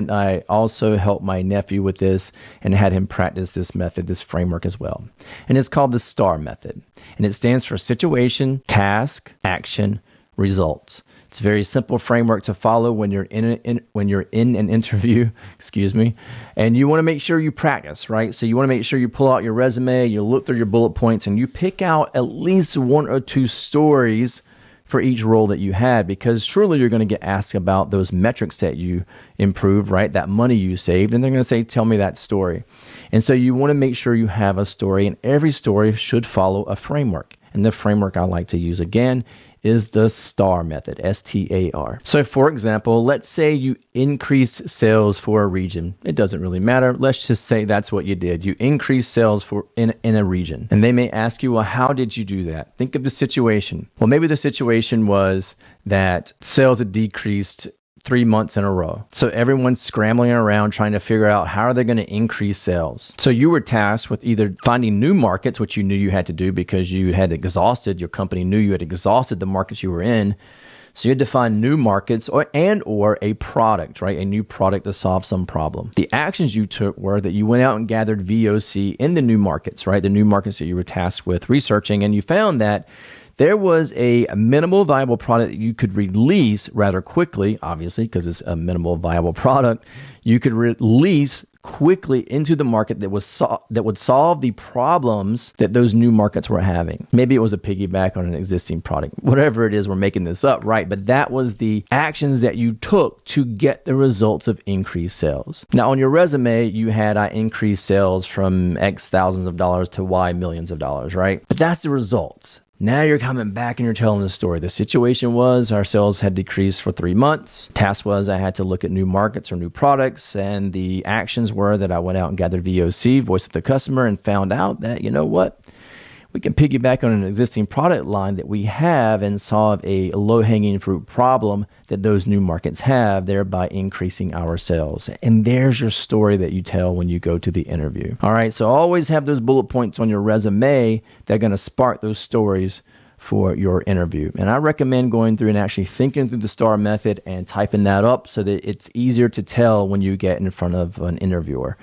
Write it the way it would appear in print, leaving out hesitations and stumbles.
And I also helped my nephew with this and had him practice this method, this framework as well. And it's called the STAR method. And it stands for situation, task, action, results. It's a very simple framework to follow when you're in an interview, excuse me, and you want to make sure you practice, right? So you want to make sure you pull out your resume, you look through your bullet points, and you pick out at least one or two stories for each role that you had, because surely you're going to get asked about those metrics that you improved, right? That money you saved, and they're going to say, tell me that story. And so you want to make sure you have a story, and every story should follow a framework. And the framework I like to use again is the STAR method, STAR. So for example, let's say you increase sales for a region. It doesn't really matter. Let's just say that's what you did. You increased sales in a region. And they may ask you, well, how did you do that? Think of the situation. Well, maybe the situation was that sales had decreased 3 months in a row. So everyone's scrambling around trying to figure out how are they going to increase sales. So you were tasked with either finding new markets, which you knew you had to do because you had exhausted, your company knew you had exhausted the markets you were in. So you had to find new markets or a product, right? A new product to solve some problem. The actions you took were that you went out and gathered VOC in the new markets, right? The new markets that you were tasked with researching, and you found that there was a minimal viable product that you could release rather quickly, obviously, because it's a minimal viable product. You could release quickly into the market that would solve the problems that those new markets were having. Maybe it was a piggyback on an existing product. Whatever it is, we're making this up, right? But that was the actions that you took to get the results of increased sales. Now, on your resume, you had, I increased sales from X thousands of dollars to Y millions of dollars, right? But that's the results. Now you're coming back and you're telling the story. The situation was our sales had decreased for 3 months. Task was I had to look at new markets or new products. And the actions were that I went out and gathered VOC, voice of the customer, and found out that, you know what? We can piggyback on an existing product line that we have and solve a low-hanging fruit problem that those new markets have, thereby increasing our sales. And there's your story that you tell when you go to the interview. All right, so always have those bullet points on your resume that are going to spark those stories for your interview. And I recommend going through and actually thinking through the STAR method and typing that up so that it's easier to tell when you get in front of an interviewer.